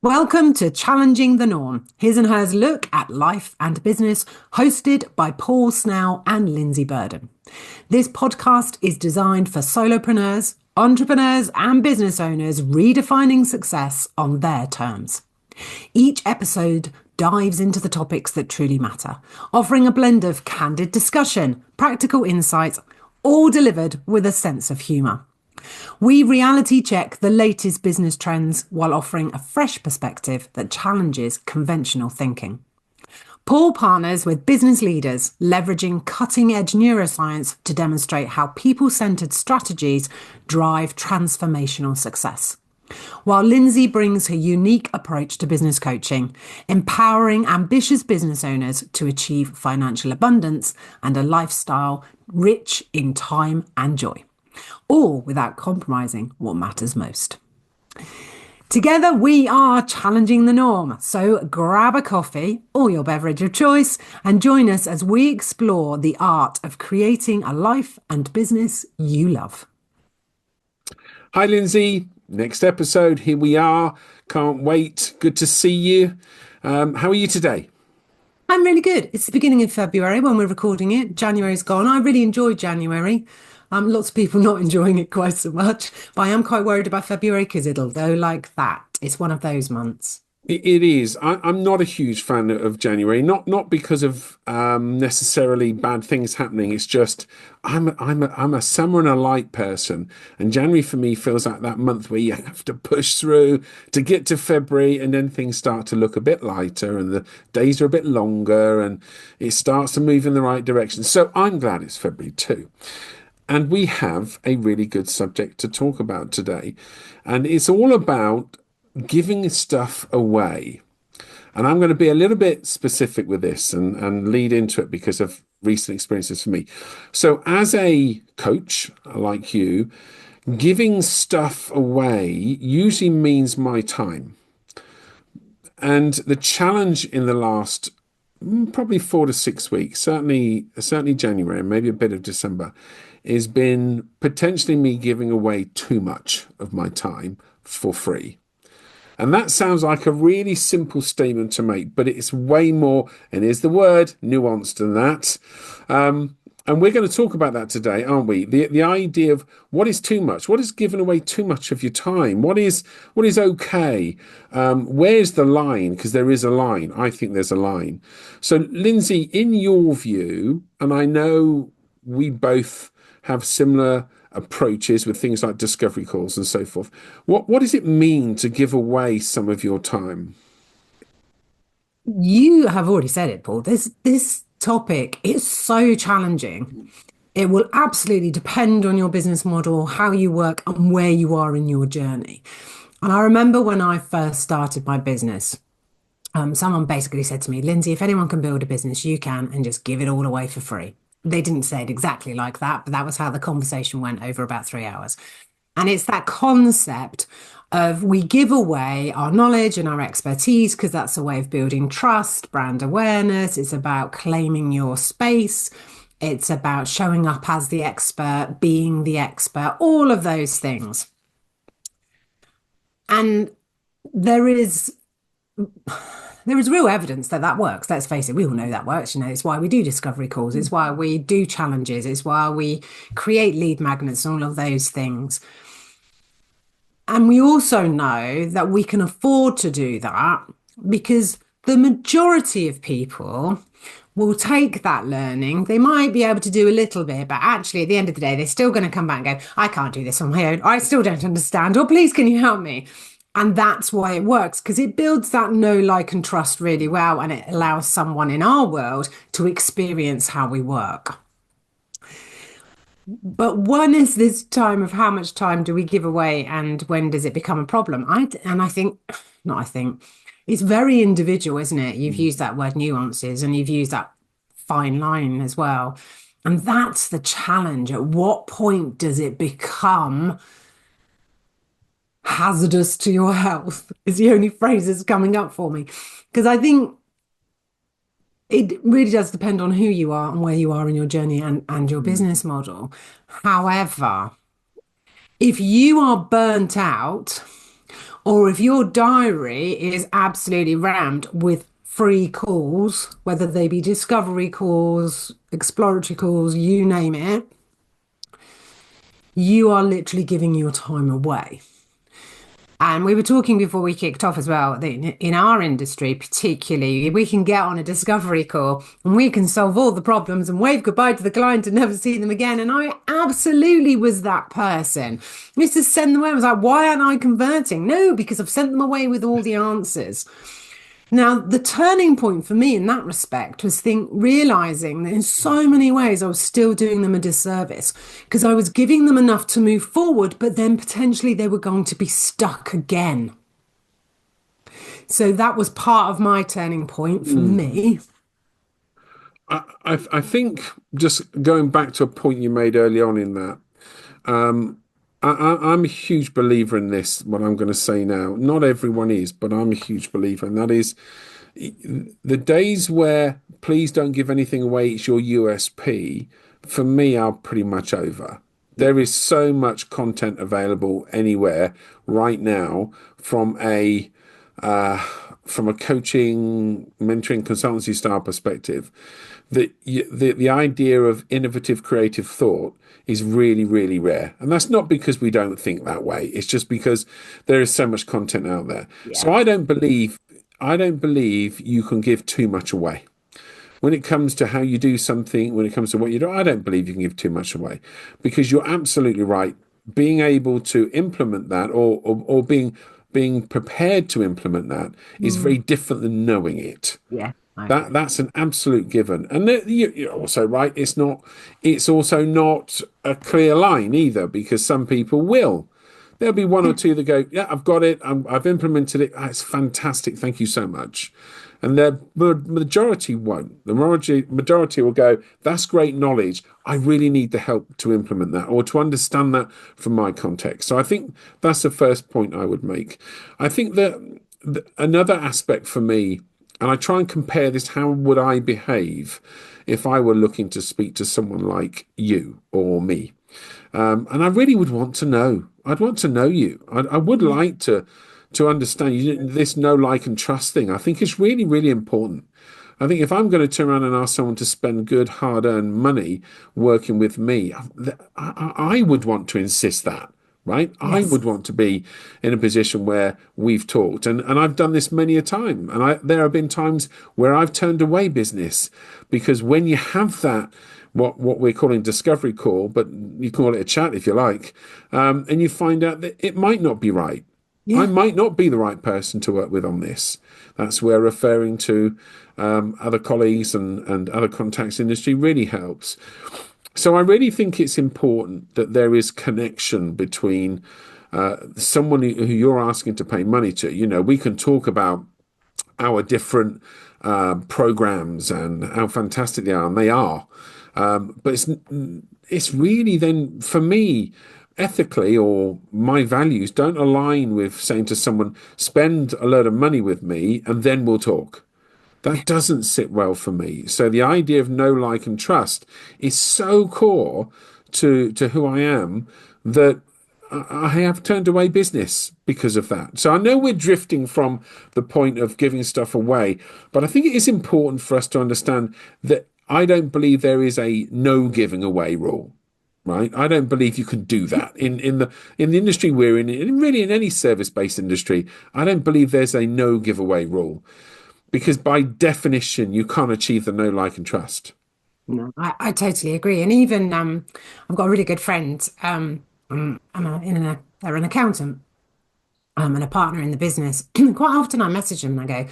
Welcome to Challenging the Norm, his and hers look at life and business, hosted by Paul Snell and Lindsey Burden. This podcast is designed for solopreneurs, entrepreneurs, and business owners redefining success on their terms. Each episode dives into the topics that truly matter, offering a blend of candid discussion, practical insights, all delivered with a sense of humour. We reality check the latest business trends while offering a fresh perspective that challenges conventional thinking. Paul partners with business leaders, leveraging cutting-edge neuroscience to demonstrate how people-centered strategies drive transformational success. While Lindsey brings her unique approach to business coaching, empowering ambitious business owners to achieve financial abundance and a lifestyle rich in time and joy, all without compromising what matters most. Together, we are challenging the norm. So grab a coffee or your beverage of choice and join us as we explore the art of creating a life and business you love. Hi, Lindsey. Next episode. Here we are. Can't wait. Good to see you. How are you today? I'm really good. It's the beginning of February when we're recording it. January's gone. I really enjoyed January. Lots of people not enjoying it quite so much, but I am quite worried about February because it'll go like that. It's one of those months. It is. I'm not a huge fan of January, not because of necessarily bad things happening. It's just I'm a summer and a light person, and January for me feels like that month where you have to push through to get to February, and then things start to look a bit lighter, and the days are a bit longer, and it starts to move in the right direction. So I'm glad it's February too. And we have a really good subject to talk about today. And it's all about giving stuff away. And I'm going to be a little bit specific with this and lead into it because of recent experiences for me. So as a coach like you, giving stuff away usually means my time. And the challenge in the last probably 4 to 6 weeks, certainly January and maybe a bit of December, has been potentially me giving away too much of my time for free. And that sounds like a really simple statement to make, but it's way more, and here's the word, nuanced than that. And we're going to talk about that today, aren't we? The idea of what is too much, what is giving away too much of your time, what is okay, where's the line? Because there is a line. I think there's a line. So, Lindsey, in your view, and I know we both have similar approaches with things like discovery calls and so forth. What does it mean to give away some of your time? You have already said it, Paul. This topic is so challenging. It will absolutely depend on your business model, how you work, and where you are in your journey. And I remember when I first started my business, someone basically said to me, Lindsey, if anyone can build a business, you can, and just give it all away for free. They didn't say it exactly like that, but that was how the conversation went over about 3 hours. And it's that concept of we give away our knowledge and our expertise because that's a way of building trust, brand awareness. It's about claiming your space. It's about showing up as the expert, being the expert, all of those things. And there is real evidence that that works. Let's face it, we all know that works. It's why we do discovery calls. It's why we do challenges. It's why we create lead magnets, all of those things. And we also know that we can afford to do that because the majority of people will take that learning. They might be able to do a little bit, but actually at the end of the day, they're still going to come back and go, I can't do this on my own. I still don't understand. Or please, can you help me? And that's why it works, because it builds that know, like, and trust really well. And it allows someone in our world to experience how we work. But one is this time of how much time do we give away and when does it become a problem? It's very individual, isn't it? You've used that word nuances and you've used that fine line as well. And that's the challenge. At what point does it become hazardous to your health is the only phrase that's coming up for me. Because I think it really does depend on who you are and where you are in your journey and your business model. However, if you are burnt out Or if your diary is absolutely rammed with free calls, whether they be discovery calls, exploratory calls, you name it, you are literally giving your time away. And we were talking before we kicked off as well, that in our industry, particularly, we can get on a discovery call and we can solve all the problems and wave goodbye to the client and never see them again. And I absolutely was that person. I used to send them away. I was like, why aren't I converting? No, because I've sent them away with all the answers. Now, the turning point for me in that respect was realizing that in so many ways I was still doing them a disservice because I was giving them enough to move forward, but then potentially they were going to be stuck again. So that was part of my turning point for me. I think just going back to a point you made early on in that, I'm a huge believer in this, what I'm going to say now. Not everyone is, but I'm a huge believer. And that is the days where please don't give anything away, it's your USP, for me are pretty much over. There is so much content available anywhere right now from a coaching, mentoring, consultancy style perspective, that the idea of innovative creative thought is really, really rare. And that's not because we don't think that way. It's just because there is so much content out there. Yeah. So I don't believe you can give too much away. When it comes to how you do something, when it comes to what you do, I don't believe you can give too much away, because you're absolutely right. Being able to implement that, or being prepared to implement that, is very different than knowing it. Yeah. I agree. That's an absolute given. And you're also right. It's also not a clear line either, because some people will. There'll be one or two that go, yeah, I've got it. I've implemented it. It's fantastic. Thank you so much. And the majority won't. The majority will go, that's great knowledge. I really need the help to implement that, or to understand that from my context. So I think that's the first point I would make. I think that another aspect for me, and I try and compare this, how would I behave if I were looking to speak to someone like you or me? And I really would want to know. I'd want to know you. I would like to understand you. This know, like, and trust thing, I think, is really, really important. I think if I'm going to turn around and ask someone to spend good, hard-earned money working with me, I would want to insist that. Right? I Yes. would want to be in a position where we've talked, and I've done this many a time. And there have been times where I've turned away business, because when you have that, what we're calling discovery call, but you call it a chat if you like, and you find out that it might not be right. I Yeah. might not be the right person to work with on this. That's where referring to other colleagues and other contacts in industry really helps. So I really think it's important that there is connection between someone who you're asking to pay money to. We can talk about our different programs and how fantastic they are, and they are. But it's really, then, for me, ethically, or my values don't align with saying to someone, spend a load of money with me and then we'll talk. That doesn't sit well for me. So the idea of know, like, and trust is so core to who I am, that I have turned away business because of that. So I know we're drifting from the point of giving stuff away, but I think it is important for us to understand that I don't believe there is a no giving away rule. Right? I don't believe you can do that in the industry we're in, and really in any service-based industry. I don't believe there's a no giveaway rule, because by definition you can't achieve the know, like, and trust. No, I totally agree. And even I've got a really good friend. They're an accountant, and a partner in the business. Quite often I message them and I go,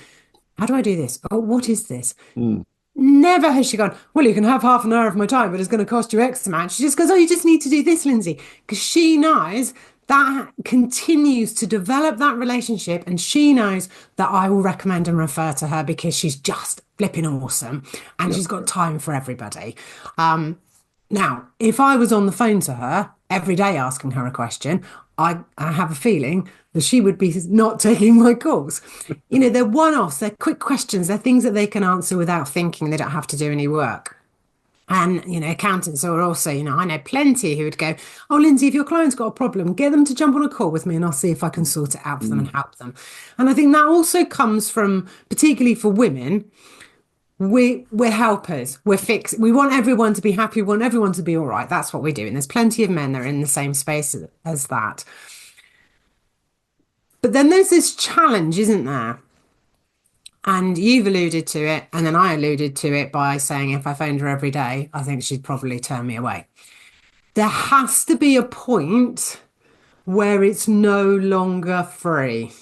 "How do I do this? Oh, what is this?" Mm. Never has she gone, "Well, you can have half an hour of my time, but it's going to cost you X amount." She just goes, "Oh, you just need to do this, Lindsay." Because she knows that continues to develop that relationship. And she knows that I will recommend and refer to her because she's just flipping awesome. And Yeah. she's got time for everybody. Now, if I was on the phone to her every day asking her a question, I have a feeling that she would be not taking my calls. They're one-offs, they're quick questions, they're things that they can answer without thinking. They don't have to do any work. And, accountants are also, I know plenty who would go, oh, Lindsay, if your client's got a problem, get them to jump on a call with me and I'll see if I can sort it out for them and Mm. help them. And I think that also comes from, particularly for women, we're helpers. We want everyone to be happy. We want everyone to be all right. That's what we do. And there's plenty of men that are in the same space as that. But then there's this challenge, isn't there? And you've alluded to it, and then I alluded to it by saying if I phoned her every day, I think she'd probably turn me away. There has to be a point where it's no longer free.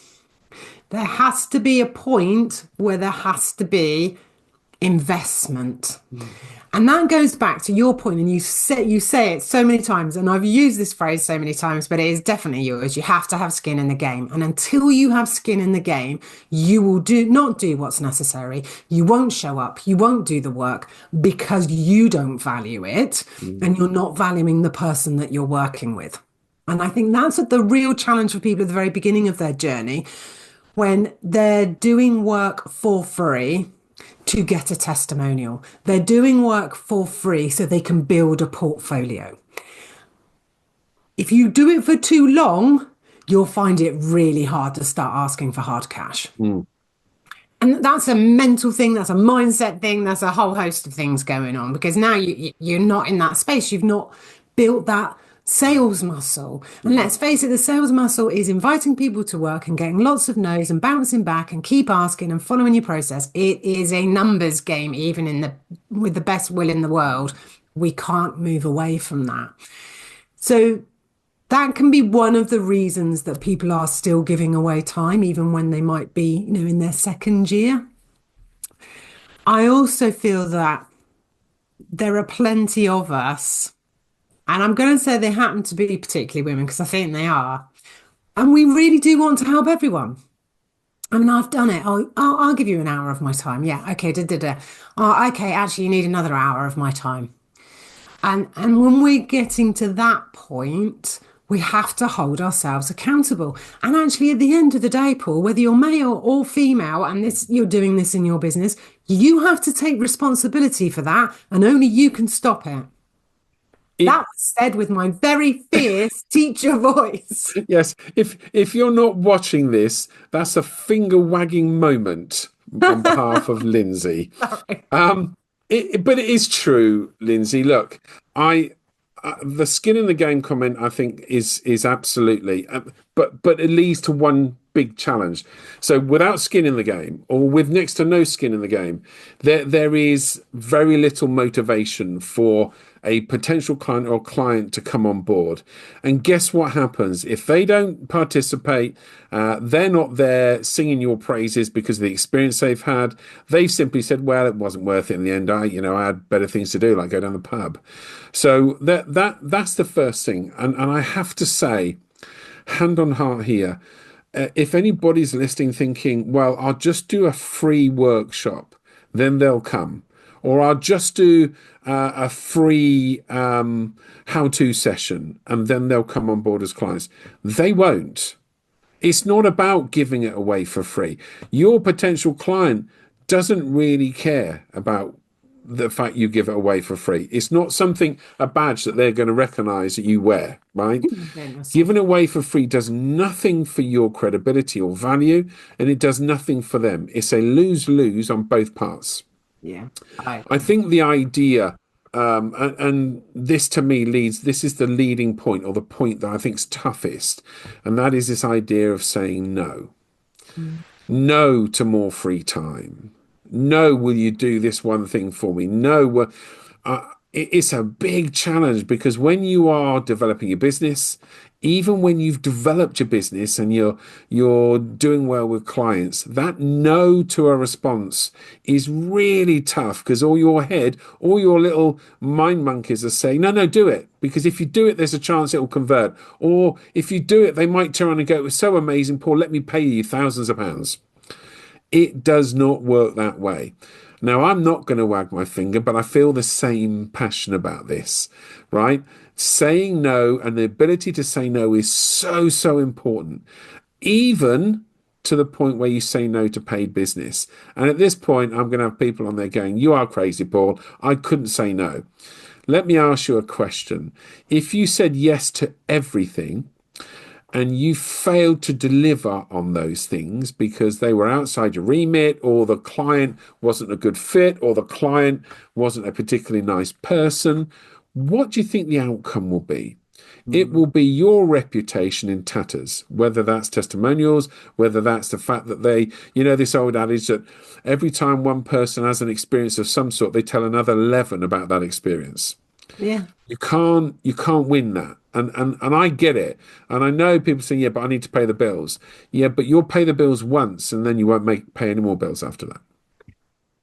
There has to be a point where there has to be investment. And that goes back to your point, and you say it so many times, and I've used this phrase so many times, but it is definitely yours. You have to have skin in the game. And until you have skin in the game, you will not do what's necessary. You won't show up, you won't do the work because you don't value it, and you're not valuing the person that you're working with. And I think that's the real challenge for people at the very beginning of their journey when they're doing work for free to get a testimonial. They're doing work for free so they can build a portfolio. If you do it for too long, you'll find it really hard to start asking for hard cash. Mm. And that's a mental thing, that's a mindset thing, that's a whole host of things going on because now you're not in that space. You've not built that sales muscle. And let's face it, the sales muscle is inviting people to work and getting lots of no's and bouncing back and keep asking and following your process. It is a numbers game, even with the best will in the world. We can't move away from that. So that can be one of the reasons that people are still giving away time, even when they might be, in their second year. I also feel that there are plenty of us, and I'm going to say they happen to be particularly women because I think they are. And we really do want to help everyone. I mean, I've done it. I'll give you an hour of my time. Yeah, okay, Oh, okay, actually, you need another hour of my time. And when we're getting to that point, we have to hold ourselves accountable. And actually, at the end of the day, Paul, whether you're male or female, and you're doing this in your business, you have to take responsibility for that, and only you can stop it. That was said with my very fierce teacher voice. Yes, if you're not watching this, that's a finger wagging moment on behalf of Lindsey. Sorry. But it is true, Lindsey. Look, the skin in the game comment I think is absolutely, but it leads to one big challenge. So without skin in the game, or with next to no skin in the game, there is very little motivation for a potential client or client to come on board. And guess what happens? If they don't participate, they're not there singing your praises because of the experience they've had. They've simply said, well, it wasn't worth it in the end. I had better things to do, like go down the pub. So that's the first thing. And I have to say, hand on heart here, if anybody's listening thinking, well, I'll just do a free workshop, then they'll come. Or I'll just do a free how-to session and then they'll come on board as clients. They won't. It's not about giving it away for free. Your potential client doesn't really care about the fact you give it away for free. It's not a badge that they're going to recognize that you wear, right? Giving it away for free does nothing for your credibility or value, and it does nothing for them. It's a lose-lose on both parts. Yeah, I think the idea, and this to me this is the leading point, or the point that I think is toughest, and that is this idea of saying no. No to more free time. No, will you do this one thing for me? No, it's a big challenge because when you are developing your business, even when you've developed your business and you're doing well with clients, that no to a response is really tough because all your little mind monkeys are saying, no, do it. Because if you do it, there's a chance it will convert. Or if you do it, they might turn around and go, it was so amazing, Paul, let me pay you thousands of pounds. It does not work that way. Now, I'm not going to wag my finger, but I feel the same passion about this, right? Saying no and the ability to say no is so, so important. Even to the point where you say no to paid business. And at this point, I'm going to have people on there going, "You are crazy, Paul. I couldn't say no." Let me ask you a question. If you said yes to everything, and you failed to deliver on those things because they were outside your remit, or the client wasn't a good fit, or the client wasn't a particularly nice person, what do you think the outcome will be? It will be your reputation in tatters, whether that's testimonials, whether that's the fact that this old adage that every time one person has an experience of some sort, they tell another 11 about that experience. Yeah. You can't win that. And I get it. And I know people say, yeah, but I need to pay the bills. Yeah, but you'll pay the bills once and then you won't pay any more bills after that.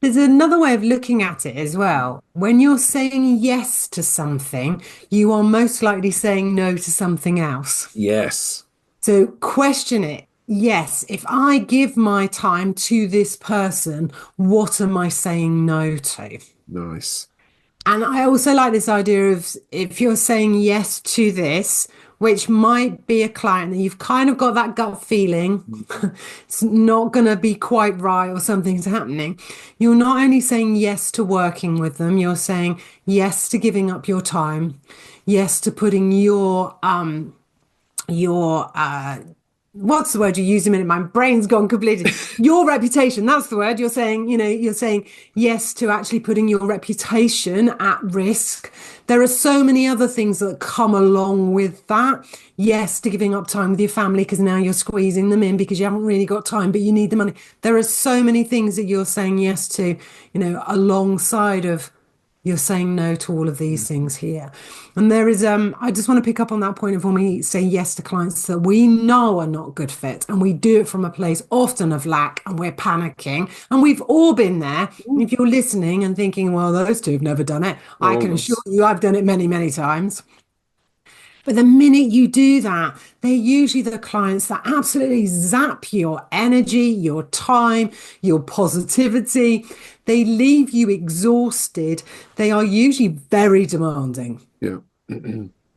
There's another way of looking at it as well. When you're saying yes to something, you are most likely saying no to something else. Yes. So question it. Yes, if I give my time to this person, what am I saying no to? Nice. And I also like this idea of if you're saying yes to this, which might be a client that you've kind of got that gut feeling it's not going to be quite right or something's happening. You're not only saying yes to working with them, you're saying yes to giving up your time, yes to putting your what's the word you use a minute? My brain's gone completely. Your reputation, that's the word. You're saying yes to actually putting your reputation at risk. There are so many other things that come along with that. Yes to giving up time with your family because now you're squeezing them in because you haven't really got time, but you need the money. There are so many things that you're saying yes to, alongside of you're saying no to all of these things here. And there is, I just want to pick up on that point of when we say yes to clients that we know are not good fit and we do it from a place often of lack and we're panicking. And we've all been there. If you're listening and thinking, well, those two have never done it, I Oh, can assure yes. you I've done it many, many times. But the minute you do that, they're usually the clients that absolutely zap your energy, your time, your positivity. They leave you exhausted. They are usually very demanding Yeah.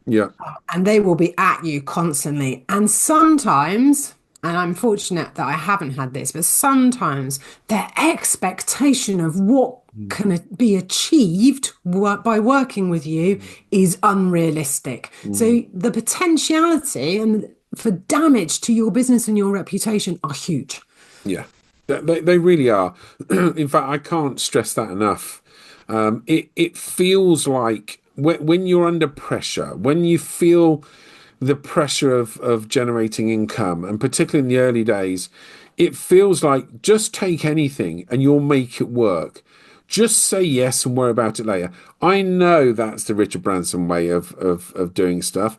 Yeah. and they will be at you constantly. And sometimes, and I'm fortunate that I haven't had this, but sometimes their expectation of what can be achieved by working with you is unrealistic. Mm. So the potentiality and for damage to your business and your reputation are huge. Yeah. They really are. In fact, I can't stress that enough. It feels like when you're under pressure, when you feel the pressure of generating income, and particularly in the early days, it feels like just take anything and you'll make it work. Just say yes and worry about it later. I know that's the Richard Branson way of doing stuff.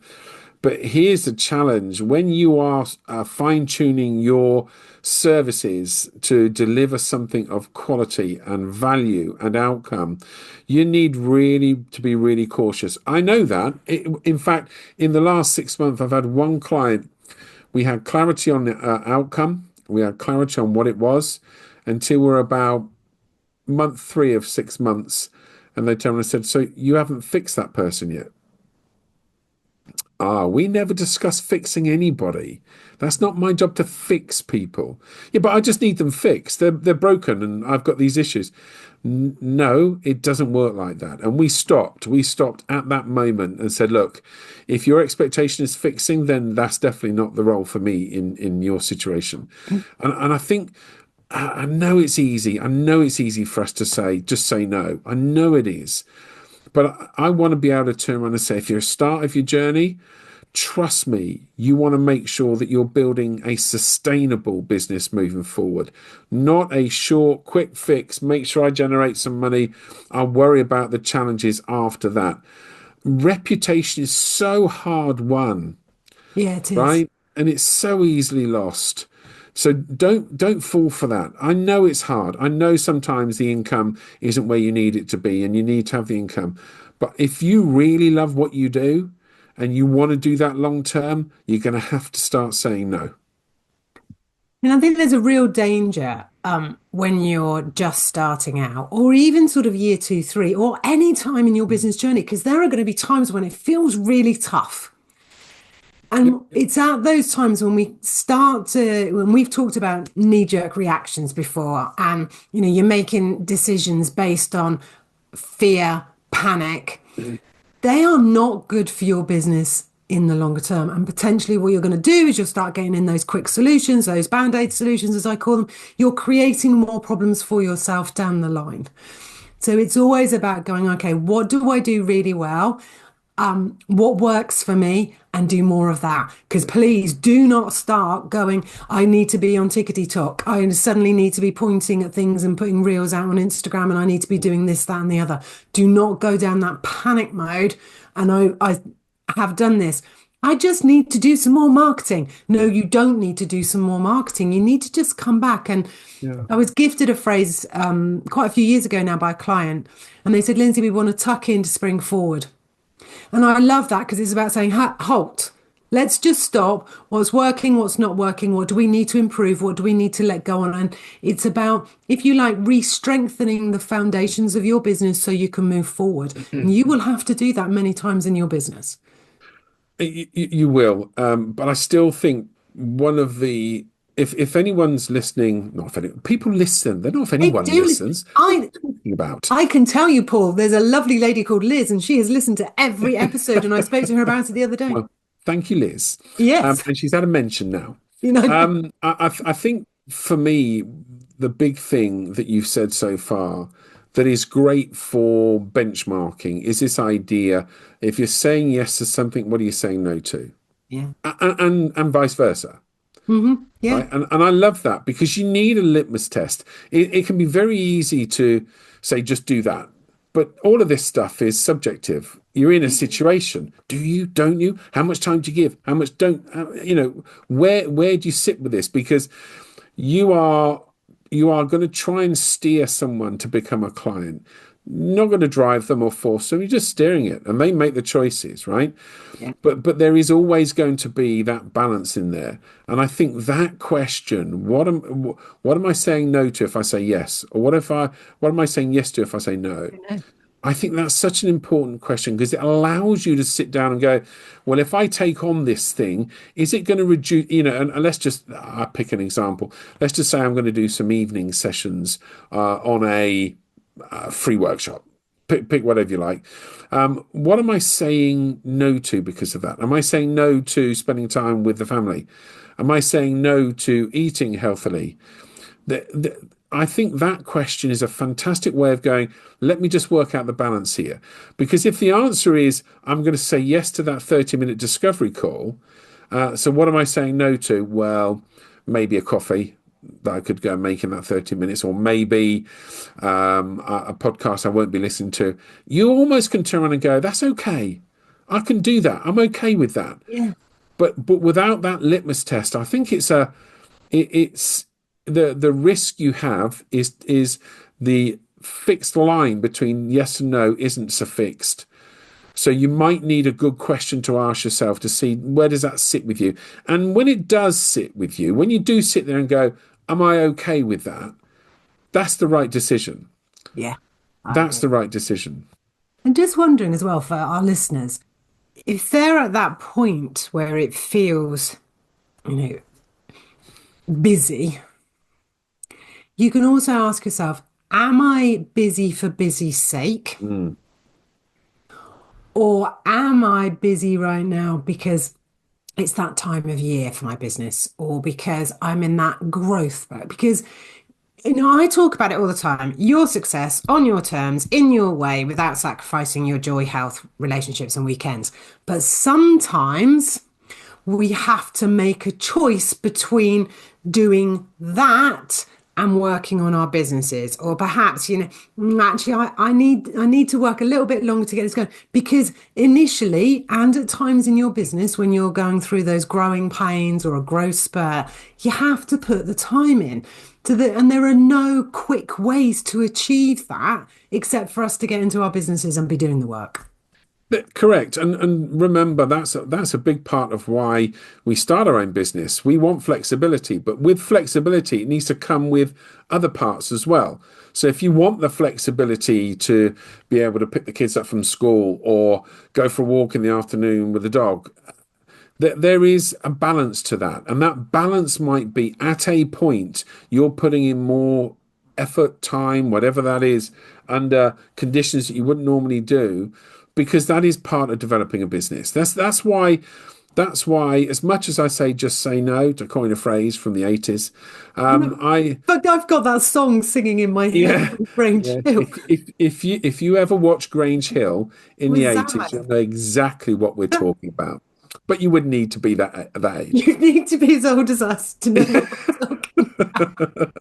But here's the challenge when you are fine tuning your services to deliver something of quality and value and outcome, you need really to be really cautious. I know that. In fact, in the last 6 months, I've had one client. We had clarity on the outcome, we had clarity on what it was until we're about month 3 of 6 months. And they turned and said, "So you haven't fixed that person yet?" We never discuss fixing anybody. That's not my job to fix people. Yeah, but I just need them fixed. They're broken and I've got these issues. No, it doesn't work like that. And we stopped. We stopped at that moment and said, look, if your expectation is fixing, then that's definitely not the role for me in your situation. And I think I know it's easy. I know it's easy for us to say, just say no. I know it is. But I want to be able to turn around and say, if you're a start of your journey, trust me, you want to make sure that you're building a sustainable business moving forward, not a short, quick fix. Make sure I generate some money. I'll worry about the challenges after that. Reputation is so hard won, Yeah, it is. right? And it's so easily lost. So don't fall for that. I know it's hard. I know sometimes the income isn't where you need it to be and you need to have the income. But if you really love what you do and you want to do that long term, you're going to have to start saying no. And I think there's a real danger when you're just starting out, or even sort of year 2, 3, or any time in your business journey, because there are going to be times when it feels really tough. And it's at those times when when we've talked about knee-jerk reactions before, and you're making decisions based on fear, panic. They are not good for your business in the longer term. And potentially what you're going to do is you'll start getting in those quick solutions, those band-aid solutions, as I call them. You're creating more problems for yourself down the line. So it's always about going, okay, what do I do really well? What works for me, and do more of that. Because please do not start going, I need to be on TikTok. I suddenly need to be pointing at things and putting reels out on Instagram, and I need to be doing this, that, and the other. Do not go down that panic mode. And I have done this. I just need to do some more marketing. No, you don't need to do some more marketing. You need to just come back. And Yeah. I was gifted a phrase quite a few years ago now by a client, and they said, Lindsey, we want to tuck in to spring forward. And I love that because it's about saying, halt, let's just stop. What's working, what's not working, what do we need to improve, what do we need to let go on? And it's about, if you like, re-strengthening the foundations of your business so you can move forward. And you will have to do that many times in your business. You will, but I still think one of the if anyone's listening, not if any, people listen, they're not if They anyone do. listens. What are you talking about? I can tell you, Paul, there's a lovely lady called Liz, and she has listened to every episode. And I spoke to her about it the other day. Well, thank you, Liz. Yes, And she's had a mention now. you know, I think for me, the big thing that you've said so far that is great for benchmarking is this idea: if you're saying yes to something, what are you saying no to? yeah, And vice versa. yeah, Right. And I love that because you need a litmus test. It can be very easy to say, just do that. But all of this stuff is subjective. You're in a situation. Do you? Don't you? How much time do you give? How much don't? Where do you sit with this? Because you are going to try and steer someone to become a client. Not going to drive them or force them. You're just steering it, and they make the choices, right? yeah, But there is always going to be that balance in there, and I think that question: what am I saying no to if I say yes, or what am I saying yes to if I say no? I think that's such an important question because it allows you to sit down and go, well, if I take on this thing, is it going to reduce, and let's just, I pick an example. Let's just say I'm going to do some evening sessions on a free workshop. Pick whatever you like. What am I saying no to because of that? Am I saying no to spending time with the family? Am I saying no to eating healthily? I think that question is a fantastic way of going, let me just work out the balance here. Because if the answer is, I'm going to say yes to that 30-minute discovery call, so what am I saying no to? Well, maybe a coffee that I could go and make in that 30 minutes, or maybe a podcast I won't be listening to. You almost can turn around and go, that's okay. I can do that. I'm okay with that. yeah, But without that litmus test, I think it's the risk you have is the fixed line between yes and no isn't so fixed. So you might need a good question to ask yourself to see where does that sit with you. And when it does sit with you, when you do sit there and go, am I okay with that? That's the right decision. yeah. I That's agree. the right decision. And just wondering as well for our listeners, if they're at that point where it feels, you know, busy, you can also ask yourself, am I busy for busy's sake? Mm. Or am I busy right now because it's that time of year for my business, or because I'm in that growth mode? Because, I talk about it all the time. Your success on your terms, in your way, without sacrificing your joy, health, relationships, and weekends. But sometimes we have to make a choice between doing that and working on our businesses, or perhaps actually I need to work a little bit longer to get this going, because initially and at times in your business when you're going through those growing pains or a growth spurt, you have to put the time in and there are no quick ways to achieve that except for us to get into our businesses and be doing the work. Correct. And remember, that's a big part of why we start our own business. We want flexibility, but with flexibility, it needs to come with other parts as well. So if you want the flexibility to be able to pick the kids up from school or go for a walk in the afternoon with the dog, There is a balance to that, and that balance might be at a point you're putting in more effort, time, whatever that is, under conditions that you wouldn't normally do, because that is part of developing a business. That's why, as much as I say just say no, to coin a phrase from the 80s, I But I've got that song singing in my head yeah. from Grange Yeah, Hill. if you ever watch Grange Hill in the Was 80s, you'll that? know exactly what we're talking about. But you would need to be that age. You need to be as old as us to know what we're talking.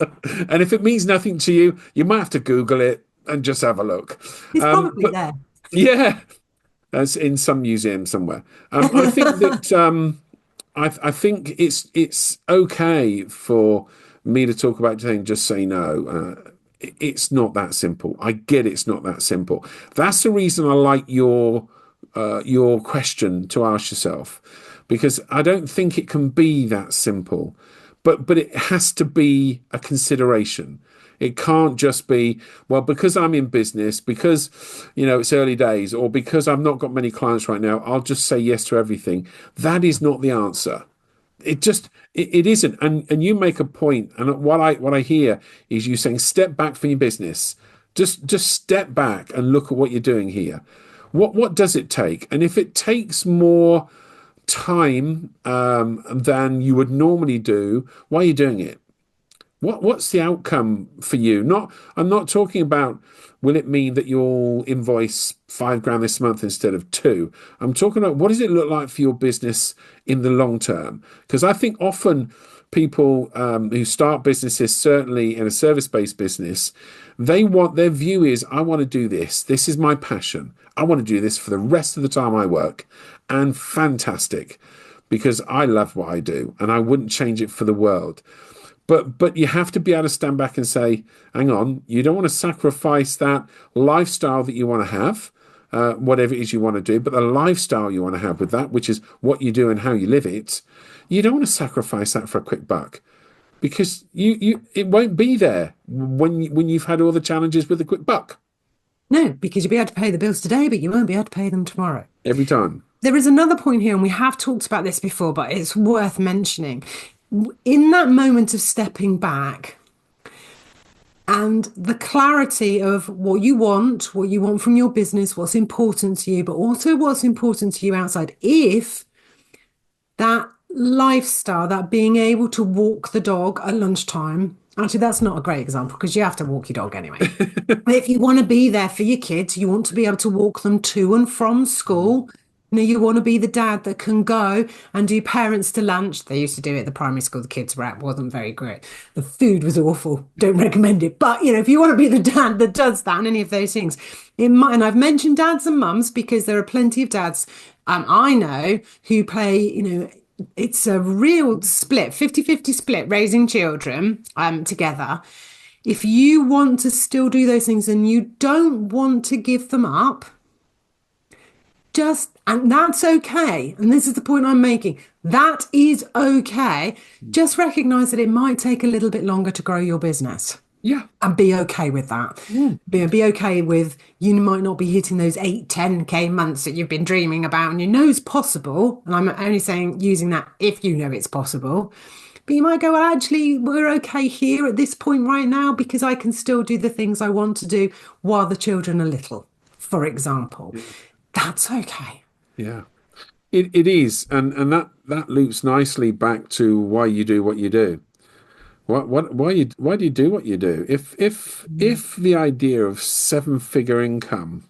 And if it means nothing to you, you might have to Google it and just have a look. It's probably But there. yeah, as in some museum somewhere. I think that I think it's okay for me to talk about saying just say no. It's not that simple. I get it's not that simple. That's the reason I like your question to ask yourself, because I don't think it can be that simple, but it has to be a consideration. It can't just be, well, because I'm in business, because it's early days, or because I've not got many clients right now, I'll just say yes to everything. That is not the answer. It isn't. And you make a point, and what I hear is you saying step back from your business. Just step back and look at what you're doing here. What does it take? And if it takes more time than you would normally do, why are you doing it? What's the outcome for you? I'm not talking about, will it mean that you'll invoice 5 grand this month instead of two? I'm talking about, what does it look like for your business in the long term? Because I think often people who start businesses, certainly in a service-based business, their view is, I want to do this. This is my passion. I want to do this for the rest of the time I work. And fantastic, because I love what I do and I wouldn't change it for the world. But you have to be able to stand back and say, hang on, you don't want to sacrifice that lifestyle that you want to have, whatever it is you want to do, but the lifestyle you want to have with that, which is what you do and how you live it, you don't want to sacrifice that for a quick buck, because it won't be there when you've had all the challenges with the quick buck No, because you'll be able to pay the bills today, but you won't be able to pay them tomorrow. every time. There is another point here, and we have talked about this before, but it's worth mentioning. In that moment of stepping back and the clarity of what you want from your business, what's important to you, but also what's important to you outside. If that lifestyle, that being able to walk the dog at lunchtime, actually, that's not a great example because you have to walk your dog anyway. But if you want to be there for your kids, you want to be able to walk them to and from school. You want to be the dad that can go and do parents to lunch. They used to do it at the primary school the kids were at. Wasn't very great. The food was awful. Don't recommend it. But, if you want to be the dad that does that and any of those things, it might, and I've mentioned dads and mums because there are plenty of dads I know who play, it's a real split, 50-50 split, raising children together. If you want to still do those things and you don't want to give them up, and that's okay. And this is the point I'm making. That is okay. Just recognize that it might take a little bit longer to grow your business. Yeah. And be okay with that. Be okay with, you might not be hitting those 8-10K months that you've been dreaming about and you know it's possible. And I'm only saying using that if you know it's possible. But you might go, well, actually, we're okay here at this point right now because I can still do the things I want to do while the children are little, for example. That's okay. Yeah. It is, and that loops nicely back to why you do what you do. Why do you do what you do? If the idea of 7-figure income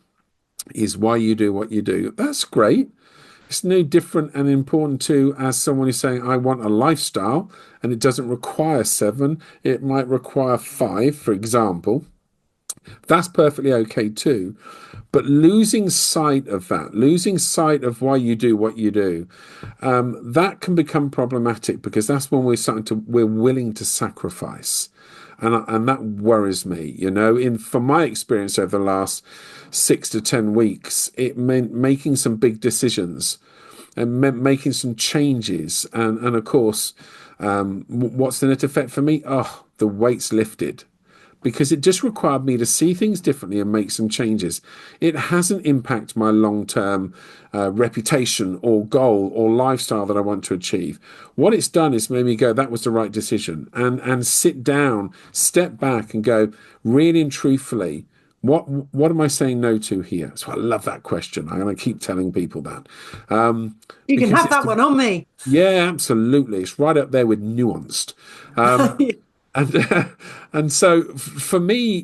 is why you do what you do, that's great. It's no different and important to as someone who's saying, I want a lifestyle and it doesn't require 7, it might require 5, for example. That's perfectly okay too. But losing sight of that, losing sight of why you do what you do, that can become problematic because that's when we're willing to sacrifice. And that worries me, from my experience over the last 6 to 10 weeks, it meant making some big decisions and meant making some changes. And of course, what's the net effect for me? Oh, the weight's lifted. because it just required me to see things differently and make some changes. It hasn't impacted my long-term reputation or goal or lifestyle that I want to achieve. What it's done is made me go, that was the right decision, and sit down, step back, and go, really and truthfully, what am I saying no to here? So I love that question. I'm going to keep telling people that You can because have it's that the, one on me. yeah, absolutely. It's right up there with nuanced. And and so for me,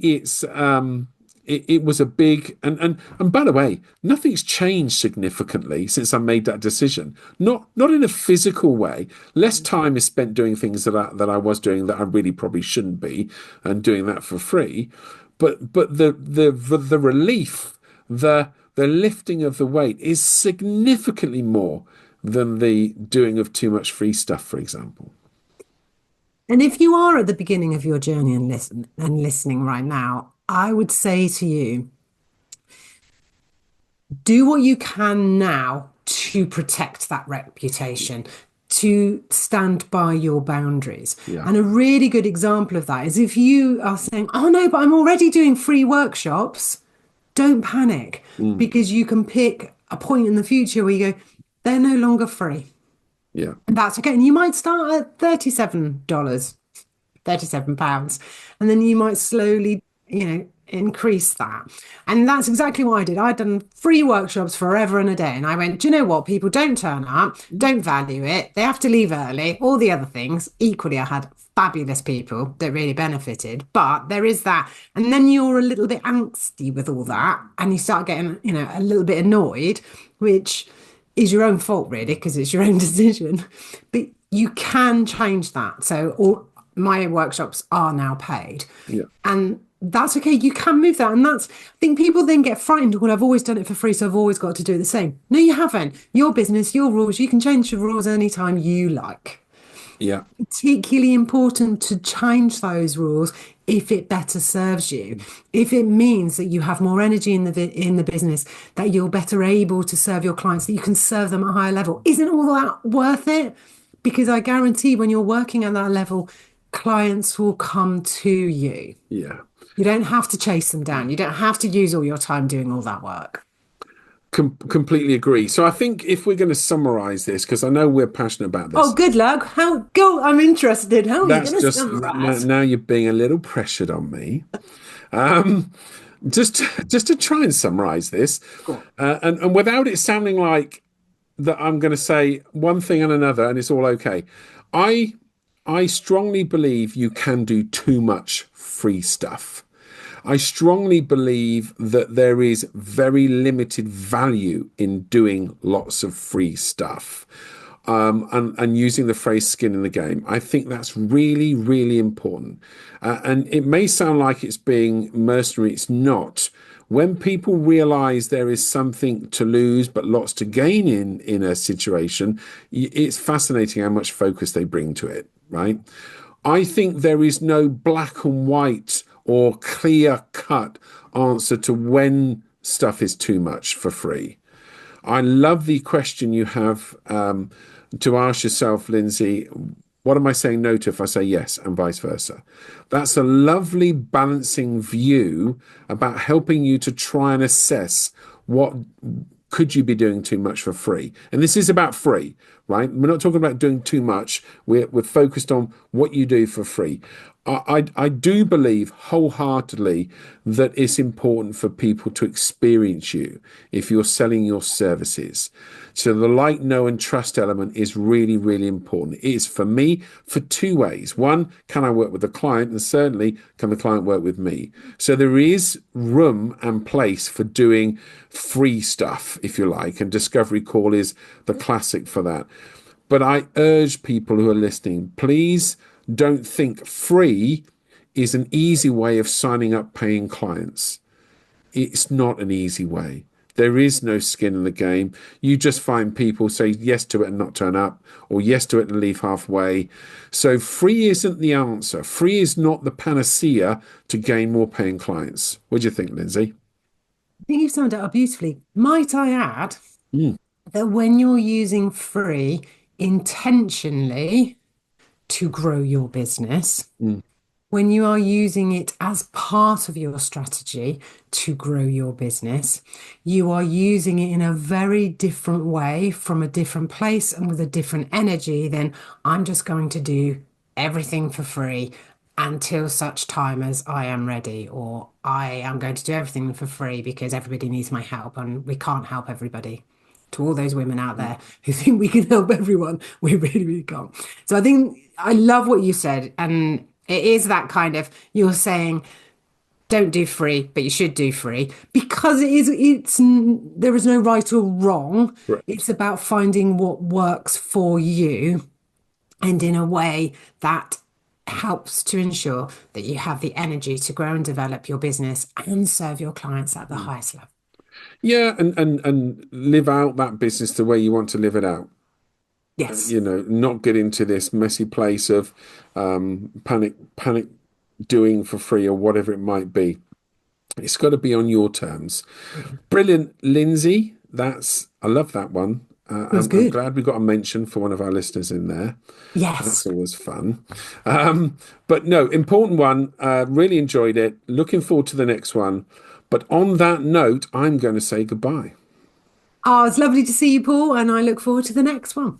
it was a big and by the way, nothing's changed significantly since I made that decision. Not in a physical way. Less time is spent doing things that I was doing that I really probably shouldn't be, and doing that for free. But the relief, the lifting of the weight is significantly more than the doing of too much free stuff, for example. And if you are at the beginning of your journey and listening right now, I would say to you, do what you can now to protect that reputation, to stand by your boundaries. Yeah. And a really good example of that is if you are saying, oh no, but I'm already doing free workshops, don't panic Mm. because you can pick a point in the future where you go, they're no longer free. Yeah. And that's okay. And you might start at $37. £37. And then you might slowly, increase that. And that's exactly what I did. I'd done free workshops forever and a day. And I went, do you know what? People don't turn up, don't value it. They have to leave early, all the other things. Equally, I had fabulous people that really benefited. But there is that. And then you're a little bit angsty with all that. And you start getting, a little bit annoyed, which is your own fault, really, because it's your own decision. But you can change that. So all my workshops are now paid. Yeah. And that's okay. You can move that. And I think people then get frightened. Well, I've always done it for free, so I've always got to do the same. No, you haven't. Your business, your rules, you can change the rules anytime you like. Yeah. Particularly important to change those rules if it better serves you, if it means that you have more energy in the business, that you're better able to serve your clients, that you can serve them at a higher level. Isn't all that worth it? Because I guarantee when you're working at that level, clients will come to you. Yeah. You don't have to chase them down. You don't have to use all your time doing all that work. Completely agree. So I think if we're going to summarize this, because I know we're passionate about Oh, this, good luck. How go? I'm interested. How are you that's going to just summarize? now you're being a little pressured on me. Um, just to try and summarize this, Cool. and without it sounding like that I'm going to say one thing and another and it's all okay. I I strongly believe you can do too much free stuff. I strongly believe that there is very limited value in doing lots of free stuff. And using the phrase skin in the game. I think that's really, really important. And it may sound like it's being mercenary, it's not. When people realize there is something to lose but lots to gain in a situation, it's fascinating how much focus they bring to it, right? I think there is no black and white or clear cut answer to when stuff is too much for free. I love the question you have to ask yourself, Lindsey, what am I saying no to if I say yes, and vice versa? That's a lovely balancing view about helping you to try and assess what could you be doing too much for free. And this is about free, right? We're not talking about doing too much. We're focused on what you do for free. I do believe wholeheartedly that it's important for people to experience you if you're selling your services. So the like, know, and trust element is really, really important. It is for me for two ways. One, can I work with the client? And certainly, can the client work with me? So there is room and place for doing free stuff, if you like, and Discovery Call is the classic for that. But I urge people who are listening, please don't think free is an easy way of signing up paying clients. It's not an easy way. There is no skin in the game. You just find people say yes to it and not turn up, or yes to it and leave halfway. So free isn't the answer. Free is not the panacea to gain more paying clients. What do you think, Lindsey? I think you've summed it up beautifully. Might I add Mm, that when you're using free intentionally to grow your business, mm, when you are using it as part of your strategy to grow your business, you are using it in a very different way from a different place and with a different energy than I'm just going to do everything for free until such time as I am ready, or I am going to do everything for free because everybody needs my help and we can't help everybody. To all those women out there who think we can help everyone, we really, really can't. So I think I love what you said. And it is that kind of, you're saying, don't do free, but you should do free because there is no right or wrong. Correct. It's about finding what works for you and in a way that helps to ensure that you have the energy to grow and develop your business and serve your clients at the highest level. Yeah, and live out that business the way you want to live it out. Yes. You know, not get into this messy place of panic doing for free or whatever it might be. It's got to be on your terms. It Brilliant, Lindsay. I love that one. was I'm good. glad we got a mention for one of our listeners in there. That's Yes. always fun. But no, important one. Really enjoyed it. Looking forward to the next one. But on that note, I'm going to say goodbye. Oh, it's lovely to see you, Paul, and I look forward to the next one.